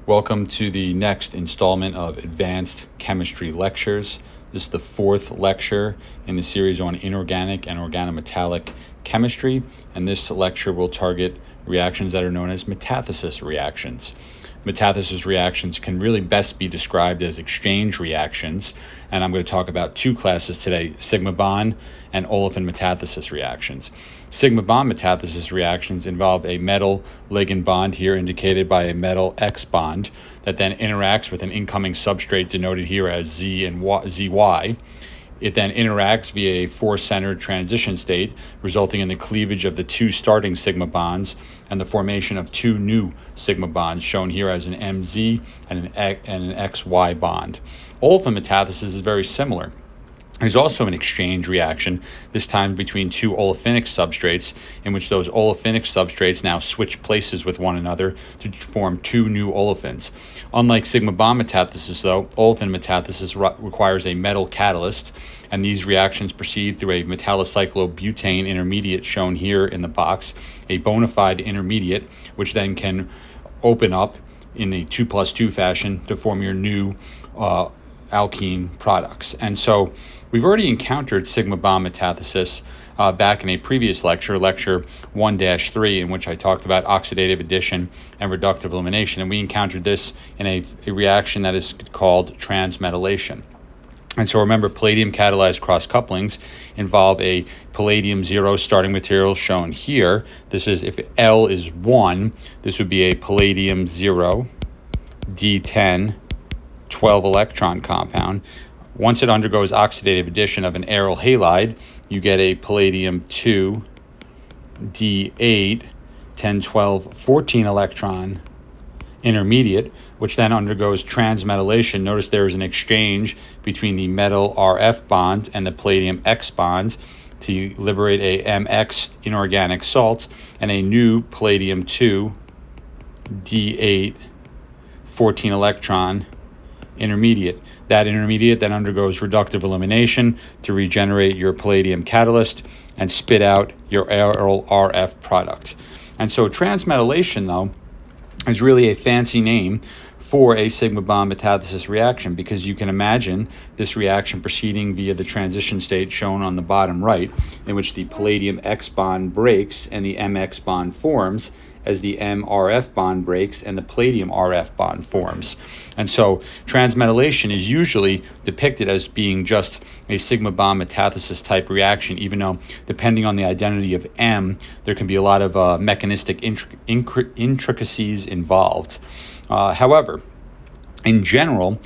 Welcome to the next installment of Advanced Chemistry Lectures. This is the fourth lecture in the series on inorganic and organometallic chemistry, and this lecture will target reactions that are known as metathesis reactions. Metathesis reactions can really best be described as exchange reactions, and I'm going to talk about two classes today, sigma bond and olefin metathesis reactions. Sigma bond metathesis reactions involve a metal ligand bond, here indicated by a metal X bond, that then interacts with an incoming substrate denoted here as Z and ZY. It then interacts via a four-centered transition state, resulting in the cleavage of the two starting sigma bonds and the formation of two new sigma bonds, shown here as an MZ and an XY bond. Olefin metathesis is very similar. There's also an exchange reaction, this time between two olefinic substrates, in which those olefinic substrates now switch places with one another to form two new olefins. Unlike sigma bond metathesis, though, olefin metathesis requires a metal catalyst, and these reactions proceed through a metallocyclobutane intermediate shown here in the box, a bona fide intermediate, which then can open up in the 2+2 fashion to form your new alkene products. And so we've already encountered sigma bond metathesis back in a previous lecture, lecture 1-3, in which I talked about oxidative addition and reductive elimination. And we encountered this in a reaction that is called transmetallation. And so remember, palladium catalyzed cross couplings involve a palladium 0 starting material shown here. This is, if L is 1, this would be a palladium 0 D10 12 electron compound. Once it undergoes oxidative addition of an aryl halide, you get a palladium 2 D8 10 12 14 electron intermediate, which then undergoes transmetallation. Notice there is an exchange between the metal RF bond and the palladium X bond to liberate a MX inorganic salt and a new palladium 2 D8 14 electron intermediate. That intermediate then undergoes reductive elimination to regenerate your palladium catalyst and spit out your aryl RF product. And so transmetallation, though, is really a fancy name for a sigma bond metathesis reaction, because you can imagine this reaction proceeding via the transition state shown on the bottom right, in which the palladium X bond breaks and the MX bond forms, as the MRF bond breaks and the palladium RF bond forms. And so transmetallation is usually depicted as being just a sigma bond metathesis type reaction, even though depending on the identity of M, there can be a lot of mechanistic intricacies involved. However, in general,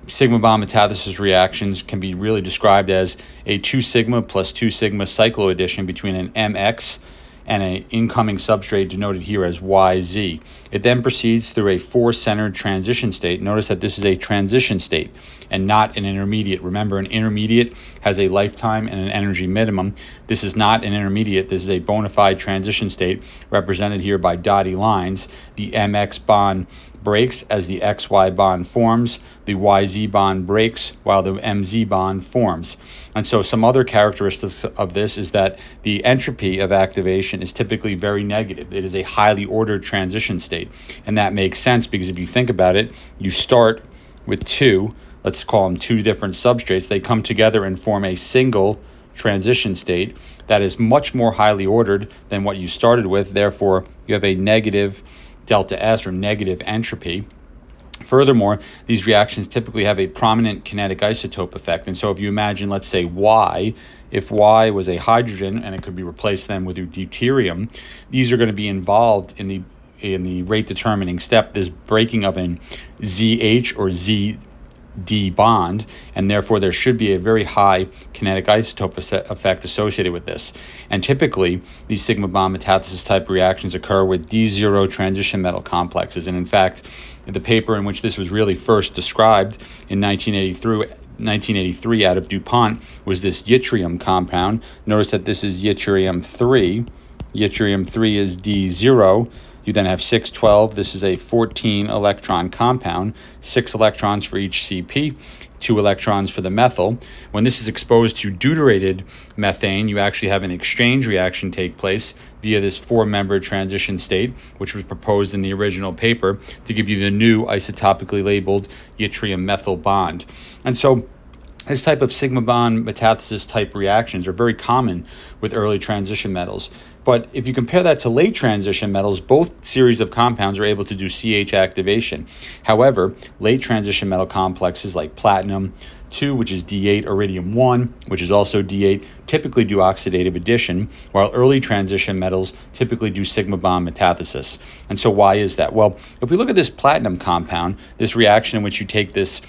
sigma bond metathesis reactions can be really described as a 2 sigma plus 2 sigma cycloaddition between an MX and an incoming substrate denoted here as YZ. It then proceeds through a four-centered transition state. Notice that this is a transition state and not an intermediate. Remember, an intermediate has a lifetime and an energy minimum. This is not an intermediate. This is a bona fide transition state represented here by dotted lines. The MX bond breaks as the XY bond forms. The YZ bond breaks while the MZ bond forms. And so some other characteristics of this is that the entropy of activation is typically very negative. It is a highly ordered transition state. And that makes sense because if you think about it, you start with two, let's call them two different substrates. They come together and form a single transition state that is much more highly ordered than what you started with. Therefore, you have a negative delta S, or negative entropy. Furthermore, these reactions typically have a prominent kinetic isotope effect. And so if you imagine, let's say Y, if Y was a hydrogen and it could be replaced then with deuterium, these are going to be involved in the rate determining step, this breaking of an ZH or ZD bond, and therefore there should be a very high kinetic isotope effect associated with this. And typically, these sigma bond metathesis type reactions occur with D0 transition metal complexes. And in fact, the paper in which this was really first described in 1983 out of DuPont was this yttrium compound. Notice that this is yttrium 3. Yttrium 3 is D0 You then have 612. This is a 14 electron compound, 6 electrons for each CP, 2 electrons for the methyl. When this is exposed to deuterated methane, you actually have an exchange reaction take place via this 4-member transition state, which was proposed in the original paper to give you the new isotopically labeled yttrium methyl bond. And so this type of sigma bond metathesis type reactions are very common with early transition metals. But if you compare that to late transition metals, both series of compounds are able to do CH activation. However, late transition metal complexes like platinum 2, which is D8, iridium 1, which is also D8, typically do oxidative addition, while early transition metals typically do sigma bond metathesis. And so why is that? Well, if we look at this platinum compound, this reaction in which you take this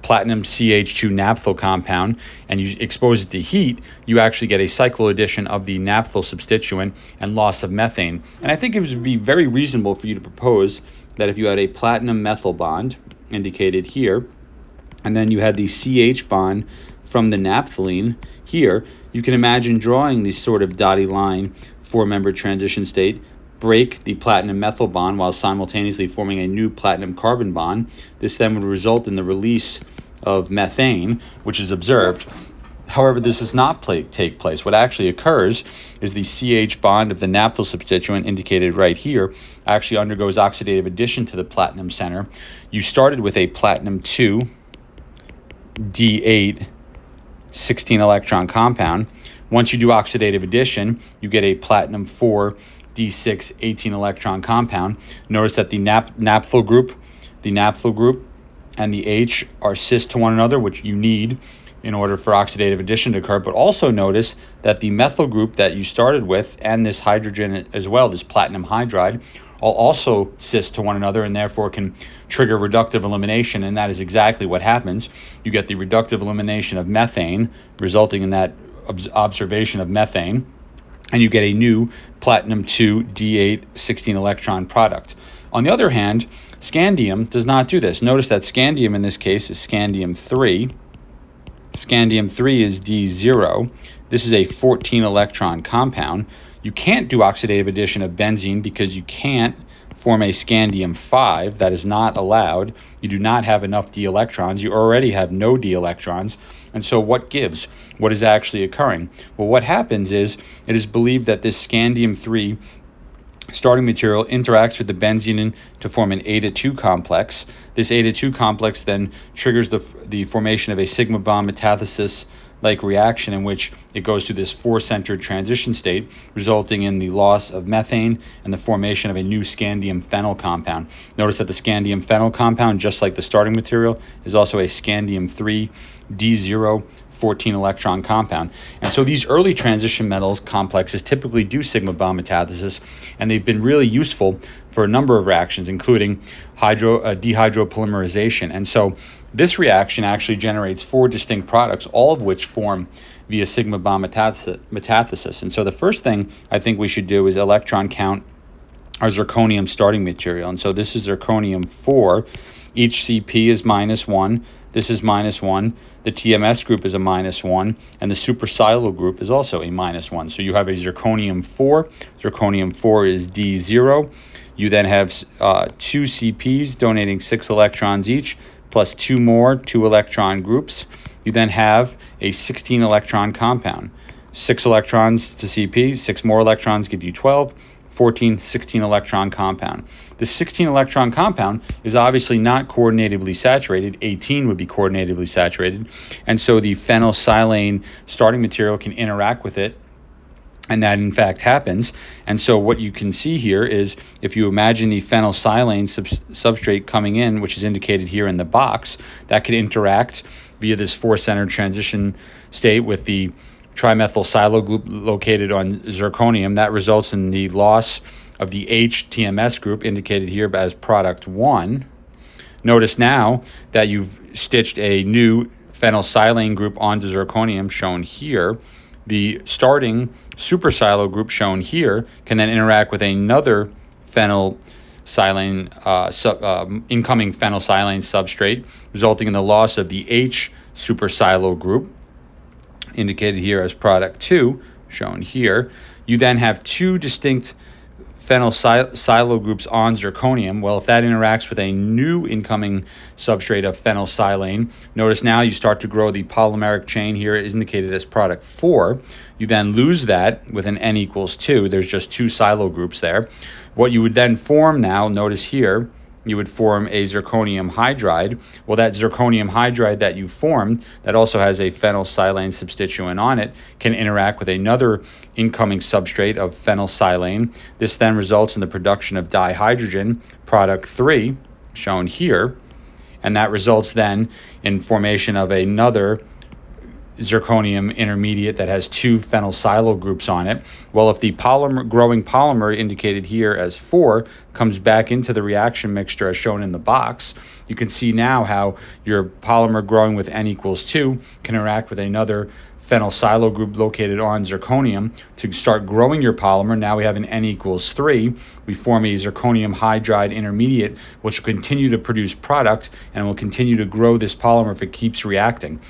platinum CH2 naphthyl compound and you expose it to heat, you actually get a cycloaddition of the naphthyl substituent and loss of methane. And I think it would be very reasonable for you to propose that if you had a platinum methyl bond indicated here, and then you had the CH bond from the naphthalene here, you can imagine drawing this sort of dotted line 4-member transition state, break the platinum methyl bond while simultaneously forming a new platinum carbon bond. This then would result in the release of methane, which is observed. However, this does not take place. What actually occurs is the CH bond of the naphthyl substituent indicated right here actually undergoes oxidative addition to the platinum center. You started with a platinum 2 D8 16 electron compound. Once you do oxidative addition, you get a platinum 4 D6 18 electron compound. Notice that the naphthyl group and the H are cis to one another, which you need in order for oxidative addition to occur. But also notice that the methyl group that you started with and this hydrogen as well, this platinum hydride, are also cis to one another and therefore can trigger reductive elimination, and that is exactly what happens. You get the reductive elimination of methane, resulting in that observation of methane, and you get a new platinum 2 D8 16 electron product. On the other hand, scandium does not do this. Notice that scandium in this case is scandium 3. Scandium 3 is D0. This is a 14 electron compound. You can't do oxidative addition of benzene because you can't form a scandium 5. That is not allowed. You do not have enough d electrons. You already have no d electrons. And so what gives? What is actually occurring? Well, what happens is it is believed that this scandium 3 starting material interacts with the benzene to form an eta-2 complex. This eta-2 complex then triggers the formation of a sigma bond metathesis like reaction in which it goes through this 4-centered transition state, resulting in the loss of methane and the formation of a new scandium phenyl compound. Notice that the scandium phenyl compound, just like the starting material, is also a scandium 3 D0 14 electron compound. And so these early transition metals complexes typically do sigma bond metathesis, and they've been really useful for a number of reactions, including dehydropolymerization. And so this reaction actually generates 4 distinct products, all of which form via sigma bond metathesis. And so the first thing I think we should do is electron count our zirconium starting material. And so this is zirconium 4. Each CP is -1. This is -1. The TMS group is a -1, and the supersilyl group is also a -1. So you have a zirconium 4. Zirconium 4 is D0. You then have 2 CPs donating 6 electrons each, plus 2 more 2-electron groups. You then have a 16 electron compound. 6 electrons to CP, 6 more electrons give you 12. 14, 16 electron compound. The 16 electron compound is obviously not coordinatively saturated. 18 would be coordinatively saturated. And so the phenylsilane starting material can interact with it. And that in fact happens. And so what you can see here is if you imagine the phenylsilane substrate coming in, which is indicated here in the box, that could interact via this 4-centered transition state with the trimethyl group located on zirconium. That results in the loss of the H-TMS group indicated here as product 1. Notice now that you've stitched a new phenylsilane group onto zirconium shown here. The starting supersilyl group shown here can then interact with another phenylsilane, incoming phenylsilane substrate, resulting in the loss of the H supersilyl group, indicated here as product 2, shown here. You then have 2 distinct phenylsilyl groups on zirconium. Well, if that interacts with a new incoming substrate of phenylsilane, notice now you start to grow the polymeric chain here is indicated as product 4. You then lose that with an N equals 2. There's just 2 silyl groups there. What you would then form now, notice here, you would form a zirconium hydride. Well, that zirconium hydride that you formed, that also has a phenylsilane substituent on it, can interact with another incoming substrate of phenylsilane. This then results in the production of dihydrogen, product 3, shown here, and that results then in formation of another zirconium intermediate that has 2 phenylsilyl groups on it. Well, if the growing polymer indicated here as 4 comes back into the reaction mixture as shown in the box, you can see now how your polymer growing with N equals 2 can interact with another phenylsilyl group located on zirconium to start growing your polymer. Now we have an N equals 3. We form a zirconium hydride intermediate, which will continue to produce product and will continue to grow this polymer if it keeps reacting.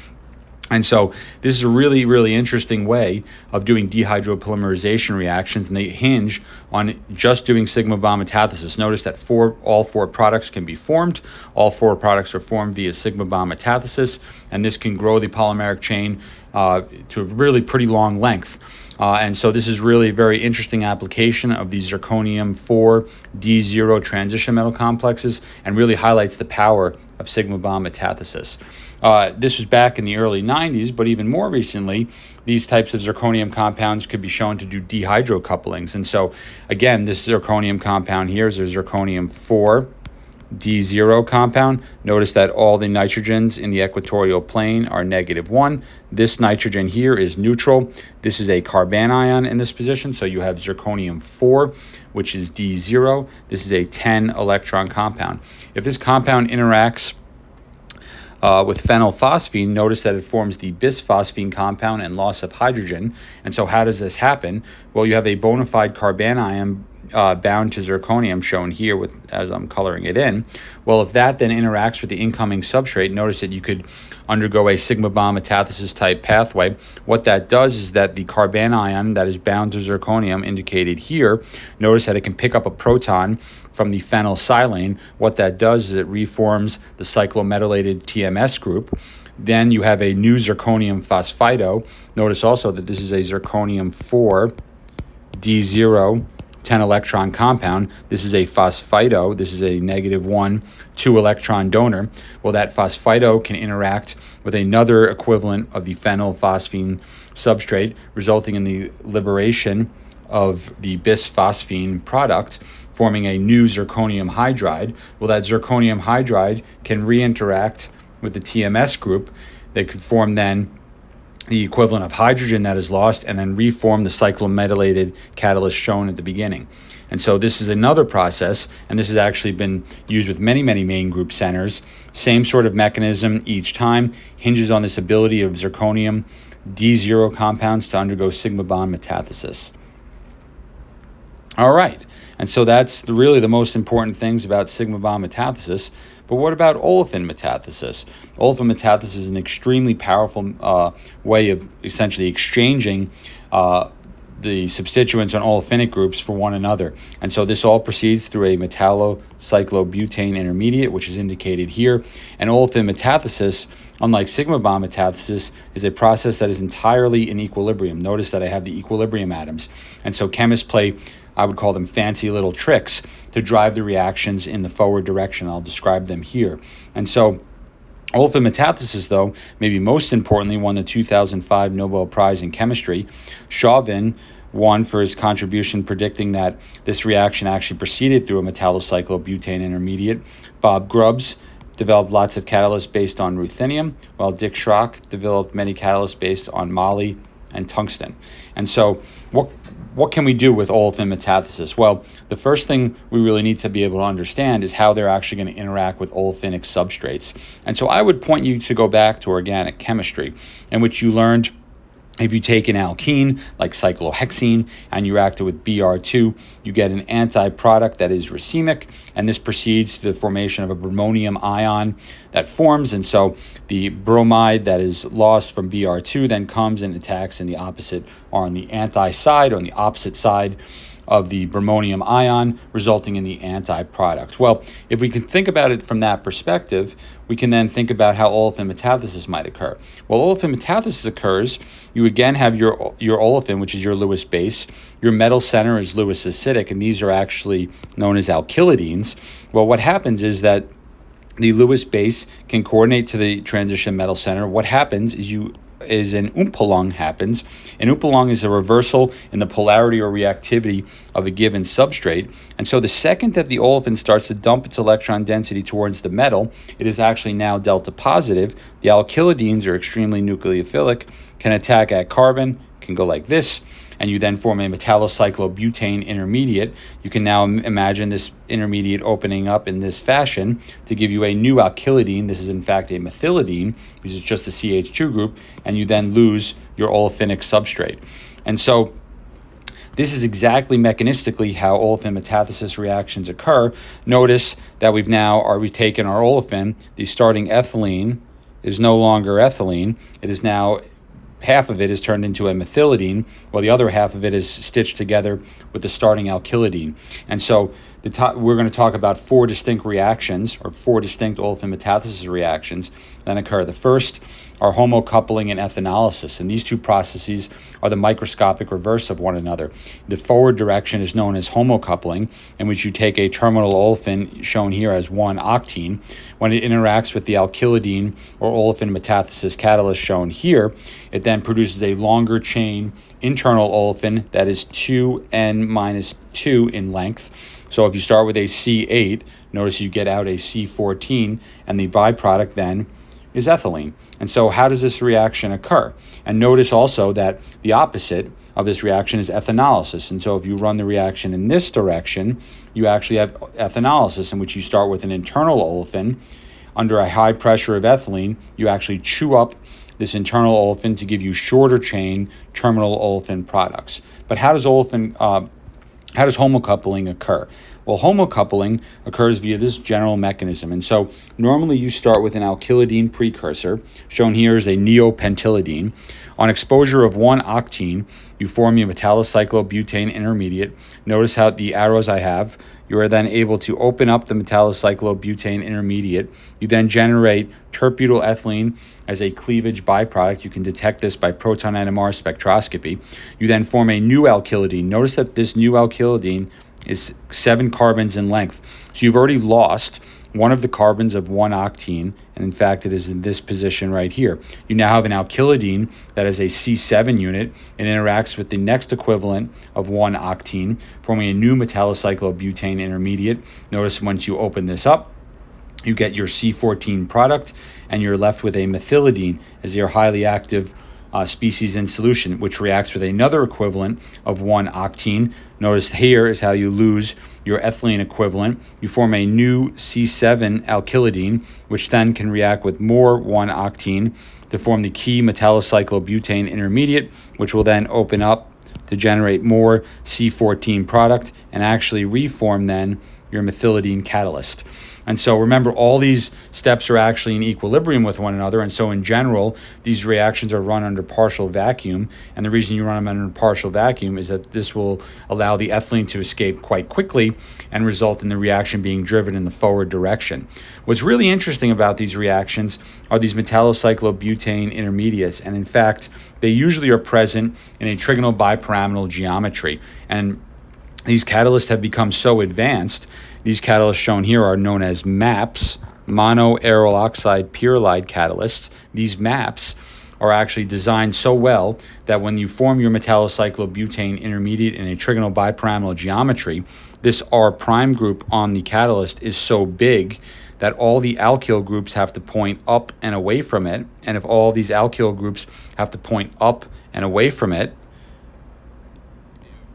And so this is a really, really interesting way of doing dehydropolymerization reactions, and they hinge on just doing sigma bond metathesis. Notice that all four products can be formed. All 4 products are formed via sigma bond metathesis, and this can grow the polymeric chain to a really pretty long length. And so this is really a very interesting application of the zirconium 4 D0 transition metal complexes and really highlights the power of sigma bond metathesis. This was back in the early 90s, but even more recently, these types of zirconium compounds could be shown to do dehydrocouplings. And so, again, this zirconium compound here is a zirconium 4 D0 compound. Notice that all the nitrogens in the equatorial plane are -1. This nitrogen here is neutral. This is a carbanion in this position, so you have zirconium 4, which is D0. This is a 10-electron compound. If this compound interacts with phenylphosphine, notice that it forms the bisphosphine compound and loss of hydrogen. And so how does this happen? Well, you have a bona fide carbanion bound to zirconium, shown here with as I'm coloring it in. Well, if that then interacts with the incoming substrate, notice that you could undergo a sigma bond metathesis type pathway. What that does is that the carbanion that is bound to zirconium, indicated here, notice that it can pick up a proton from the phenylsilane. What that does is it reforms the cyclometylated TMS group. Then you have a new zirconium phosphido. Notice also that this is a zirconium 4 D0 10-electron compound. This is a phosphido. This is a -1 2-electron donor. Well, that phosphido can interact with another equivalent of the phenylphosphine substrate, resulting in the liberation of the bisphosphine product, forming a new zirconium hydride. Well, that zirconium hydride can reinteract with the TMS group. They could form then the equivalent of hydrogen that is lost and then reform the cyclometylated catalyst shown at the beginning. And so this is another process, and this has actually been used with many, many main group centers. Same sort of mechanism each time, hinges on this ability of zirconium D0 compounds to undergo sigma bond metathesis. All right, and so that's really the most important things about sigma bond metathesis. But what about olefin metathesis? Olefin metathesis is an extremely powerful way of essentially exchanging the substituents on olefinic groups for one another. And so this all proceeds through a metallocyclobutane intermediate, which is indicated here. And olefin metathesis, unlike sigma bond metathesis, is a process that is entirely in equilibrium. Notice that I have the equilibrium atoms. And so chemists play, I would call them, fancy little tricks to drive the reactions in the forward direction. I'll describe them here. And so olefin metathesis, though, maybe most importantly, won the 2005 Nobel Prize in Chemistry. Chauvin won for his contribution predicting that this reaction actually proceeded through a metallocyclobutane intermediate. Bob Grubbs developed lots of catalysts based on ruthenium, while Dick Schrock developed many catalysts based on moly and tungsten. And so what can we do with olefin metathesis? Well, the first thing we really need to be able to understand is how they're actually going to interact with olefinic substrates. And so I would point you to go back to organic chemistry, in which you learned if you take an alkene like cyclohexene and you react it with Br2, you get an anti-product that is racemic, and this proceeds to the formation of a bromonium ion that forms. And so the bromide that is lost from Br2 then comes and attacks in the opposite, or on the anti side, or on the opposite side of the bromonium ion, resulting in the anti-product. Well, if we can think about it from that perspective, we can then think about how olefin metathesis might occur. Well, olefin metathesis occurs, you again have your olefin, which is your Lewis base. Your metal center is Lewis acidic, and these are actually known as alkylidines. Well, what happens is that the Lewis base can coordinate to the transition metal center. What happens is an Umppelung happens. An Umppelung is a reversal in the polarity or reactivity of a given substrate. And so the second that the olefin starts to dump its electron density towards the metal, it is actually now delta positive. The alkylidines are extremely nucleophilic, can attack at carbon, can go like this, and you then form a metallocyclobutane intermediate. You can now imagine this intermediate opening up in this fashion to give you a new alkylidine. This is in fact a methylidine, which is just a CH2 group, and you then lose your olefinic substrate. And so this is exactly mechanistically how olefin metathesis reactions occur. Notice that we've taken our olefin, the starting ethylene is no longer ethylene. It is now half of it is turned into a methylidine, while the other half of it is stitched together with the starting alkylidine. And so we're going to talk about four distinct reactions, or four distinct olefin metathesis reactions that occur. The first are homocoupling and ethanolysis, and these two processes are the microscopic reverse of one another. The forward direction is known as homocoupling, in which you take a terminal olefin, shown here as 1-octene. When it interacts with the alkylidine or olefin metathesis catalyst, shown here, it then produces a longer chain internal olefin that is 2n-2 in length. So if you start with a C8, notice you get out a C14, and the byproduct then is ethylene. And so how does this reaction occur? And notice also that the opposite of this reaction is ethanolysis. And so if you run the reaction in this direction, you actually have ethanolysis, in which you start with an internal olefin. Under a high pressure of ethylene, you actually chew up this internal olefin to give you shorter chain terminal olefin products. But how does homocoupling occur? Well, homocoupling occurs via this general mechanism. And so normally you start with an alkylidine precursor, shown here as a neopentylidine. On exposure of 1-octene, you form your metallocyclobutane intermediate. Notice how the arrows I have. You are then able to open up the metallocyclobutane intermediate. You then generate terbutyl ethylene as a cleavage byproduct. You can detect this by proton NMR spectroscopy. You then form a new alkylidine. Notice that this new alkylidine is 7 carbons in length. So you've already lost one of the carbons of 1-octene, and in fact it is in this position right here. You now have an alkylidine that is a C7 unit and interacts with the next equivalent of 1-octene, forming a new metallocyclobutane intermediate. Notice once you open this up, you get your C14 product, and you're left with a methylidine as your highly active species in solution, which reacts with another equivalent of 1-octene. Notice here is how you lose your ethylene equivalent. You form a new C7 alkylidine, which then can react with more 1-octene to form the key metallocyclobutane intermediate, which will then open up to generate more C14 product and actually reform then your methylidine catalyst. And so remember, all these steps are actually in equilibrium with one another. And so in general, these reactions are run under partial vacuum. And the reason you run them under partial vacuum is that this will allow the ethylene to escape quite quickly and result in the reaction being driven in the forward direction. What's really interesting about these reactions are these metallocyclobutane intermediates. And in fact, they usually are present in a trigonal bipyramidal geometry. And these catalysts have become so advanced. These catalysts shown here are known as MAPs, monoaryl oxide pyrrolide catalysts. These MAPs are actually designed so well that when you form your metallocyclobutane intermediate in a trigonal bipyramidal geometry, this R prime group on the catalyst is so big that all the alkyl groups have to point up and away from it. And if all these alkyl groups have to point up and away from it,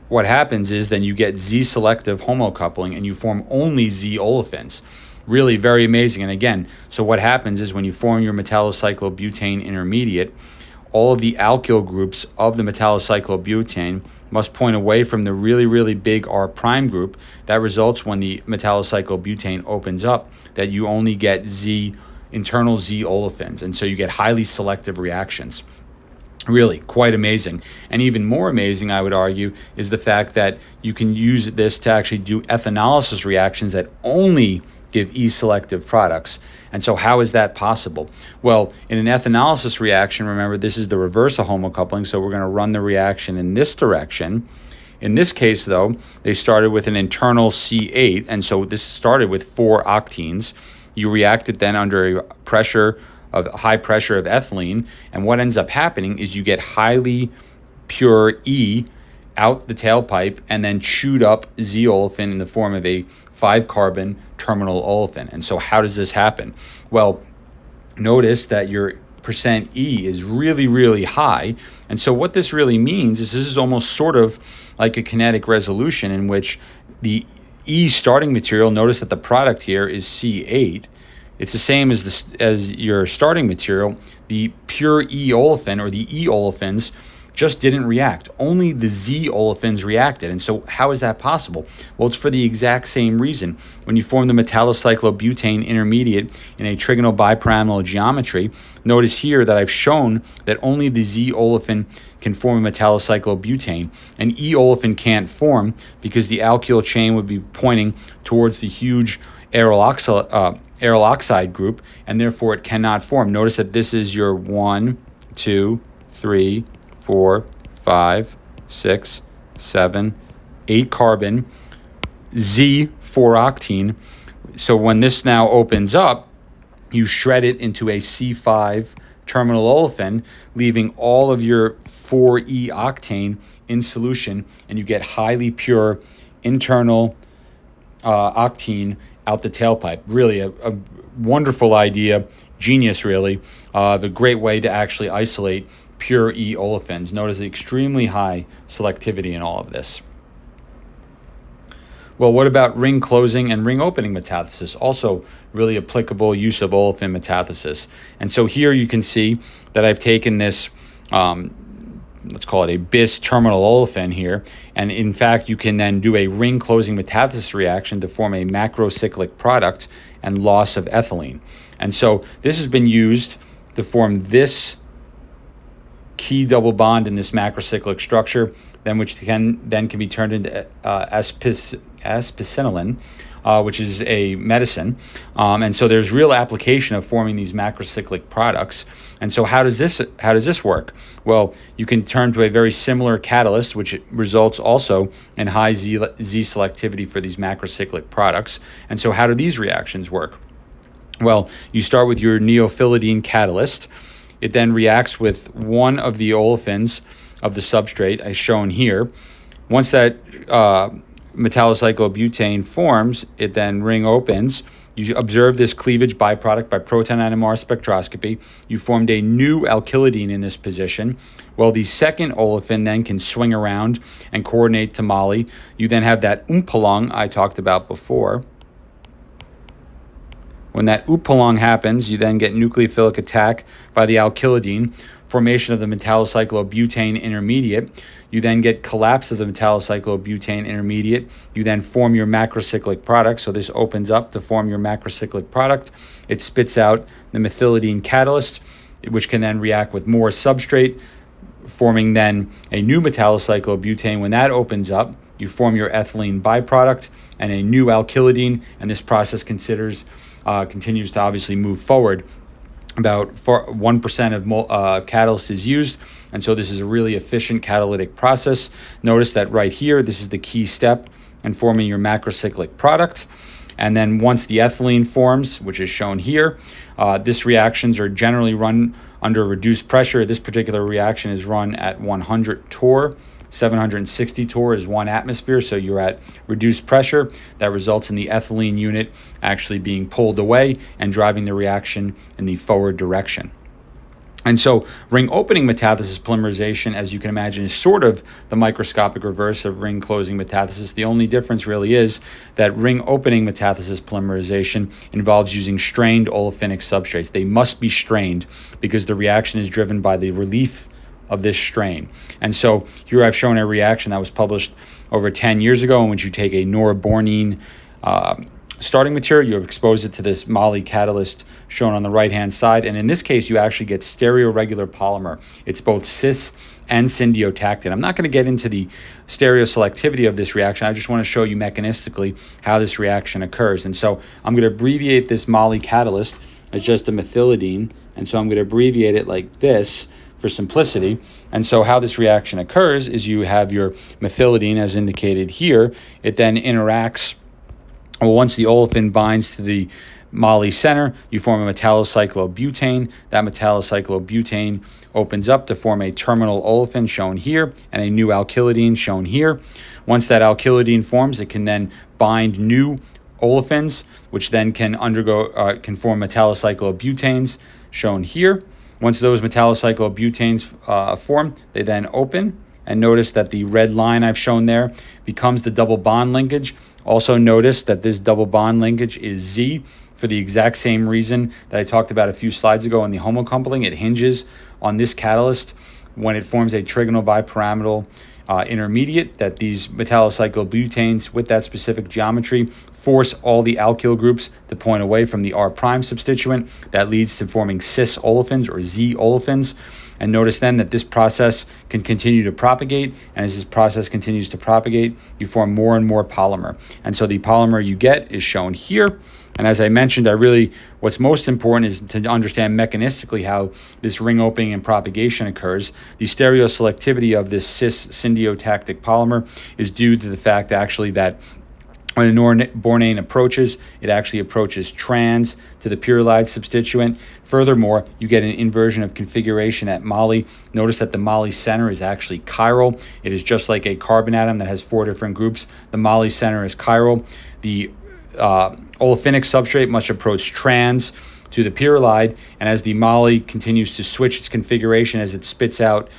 what happens is then you get Z-selective homocoupling and you form only Z olefins. Really very amazing. And again, so what happens is when you form your metallocyclobutane intermediate, all of the alkyl groups of the metallocyclobutane must point away from the really, really big R prime group. That results when the metallocyclobutane opens up that you only get internal Z olefins. And so you get highly selective reactions. Really quite amazing. And even more amazing, I would argue, is the fact that you can use this to actually do ethanolysis reactions that only give E-selective products. And so how is that possible? Well, in an ethanolysis reaction, remember, this is the reverse of homocoupling, so we're going to run the reaction in this direction. In this case, though, they started with an internal C8, and so this started with 4 octenes. You react it then under a high pressure of ethylene, and what ends up happening is you get highly pure E out the tailpipe and then chewed up Z olefin in the form of a 5-carbon terminal olefin. And so how does this happen? Well, notice that your percent E is really, really high. And so what this really means is this is almost sort of like a kinetic resolution in which the E starting material, notice that the product here is C8. It's the same as your starting material. The pure E olefin, or the E olefins, just didn't react. Only the Z olefins reacted. And so how is that possible? Well, it's for the exact same reason. When you form the metallocyclobutane intermediate in a trigonal bipyramidal geometry, notice here that I've shown that only the Z olefin can form a metallocyclobutane. An E olefin can't form because the alkyl chain would be pointing towards the huge aryl oxide group, and therefore it cannot form. Notice that this is your 1, 2, 3, 4, 5, 6, 7, 8 carbon Z 4-octene. So when this now opens up, you shred it into a C5 terminal olefin, leaving all of your 4E octane in solution, and you get highly pure internal octene out the tailpipe. Really a wonderful idea, genius really, the great way to actually isolate pure E olefins. Notice the extremely high selectivity in all of this. Well, what about ring closing and ring opening metathesis? Also really applicable use of olefin metathesis. And so here you can see that I've taken this let's call it a bis terminal olefin here. And in fact, you can then do a ring closing metathesis reaction to form a macrocyclic product and loss of ethylene. And so this has been used to form this key double bond in this macrocyclic structure, then which can be turned into aspicillin, which is a medicine. And so there's real application of forming these macrocyclic products. And so how does this work? Well, you can turn to a very similar catalyst, which results also in high Z selectivity for these macrocyclic products. And so how do these reactions work? Well, you start with your neophilidine catalyst. It then reacts with one of the olefins of the substrate, as shown here. Once that metallocyclobutane forms, it then ring opens. You observe this cleavage byproduct by proton NMR spectroscopy. You formed a new alkylidine in this position. Well, the second olefin then can swing around and coordinate to moly. You then have that umpalong I talked about before. When that umpalong happens, you then get nucleophilic attack by the alkylidine, formation of the metallocyclobutane intermediate. You then get collapse of the metallocyclobutane intermediate. You then form your macrocyclic product. So this opens up to form your macrocyclic product. It spits out the methylidine catalyst, which can then react with more substrate, forming then a new metallocyclobutane. When that opens up, you form your ethylene byproduct and a new alkylidine, and this process continues to obviously move forward. About 1% of catalyst is used, and so this is a really efficient catalytic process. Notice that right here, this is the key step in forming your macrocyclic product. And then once the ethylene forms, which is shown here, these reactions are generally run under reduced pressure. This particular reaction is run at 100 torr. 760 torr is 1 atmosphere, so you're at reduced pressure. That results in the ethylene unit actually being pulled away and driving the reaction in the forward direction. And so ring opening metathesis polymerization, as you can imagine, is sort of the microscopic reverse of ring closing metathesis. The only difference really is that ring opening metathesis polymerization involves using strained olefinic substrates. They must be strained because the reaction is driven by the relief of this strain. And so here I've shown a reaction that was published over 10 years ago in which you take a norbornene starting material, you expose it to this moly catalyst shown on the right-hand side. And in this case, you actually get stereoregular polymer. It's both cis and syndiotactic. I'm not going to get into the stereoselectivity of this reaction. I just want to show you mechanistically how this reaction occurs. And so I'm going to abbreviate this moly catalyst as just a methylidine. And so I'm going to abbreviate it like this for simplicity. And so how this reaction occurs is you have your methylidine as indicated here. It then interacts. Well, once the olefin binds to the moly center, you form a metallocyclobutane. That metallocyclobutane opens up to form a terminal olefin shown here and a new alkylidine shown here. Once that alkylidine forms, it can then bind new olefins, which then can can form metallocyclobutanes shown here. Once those metallocyclobutanes form, they then open. And notice that the red line I've shown there becomes the double bond linkage. Also notice that this double bond linkage is Z for the exact same reason that I talked about a few slides ago in the homocoupling. It hinges on this catalyst when it forms a trigonal bipyramidal intermediate, that these metallocyclobutanes with that specific geometry force all the alkyl groups to point away from the R prime substituent. That leads to forming cis olefins or Z olefins. And notice then that this process can continue to propagate, and as this process continues to propagate, you form more and more polymer. And so the polymer you get is shown here. And as I mentioned, what's most important is to understand mechanistically how this ring opening and propagation occurs. The stereoselectivity of this cis syndiotactic polymer is due to the fact actually that when the bornane approaches, it actually approaches trans to the pyrrolide substituent. Furthermore, you get an inversion of configuration at moly. Notice that the moly center is actually chiral. It is just like a carbon atom that has 4 different groups. The moly center is chiral. The olefinic substrate must approach trans to the pyrrolide, and as the moly continues to switch its configuration as it spits out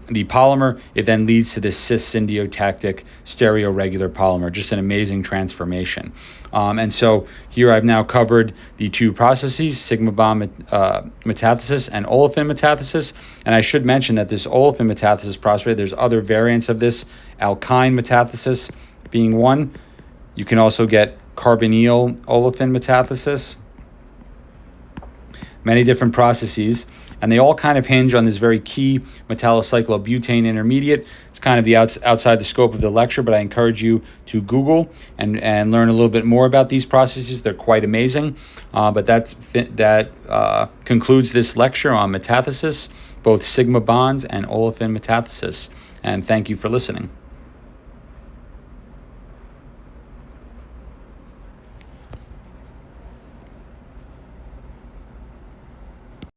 the polymer, it then leads to this cis syndiotactic stereoregular polymer. Just an amazing transformation. And so here I've now covered the two processes, sigma bond metathesis and olefin metathesis. And I should mention that this olefin metathesis process, there's other variants of this, alkyne metathesis being one. You can also get carbonyl olefin metathesis. Many different processes, and they all kind of hinge on this very key metallocyclobutane intermediate. It's kind of the outside the scope of the lecture, but I encourage you to Google and learn a little bit more about these processes. They're quite amazing. But that concludes this lecture on metathesis, both sigma bond and olefin metathesis. And thank you for listening.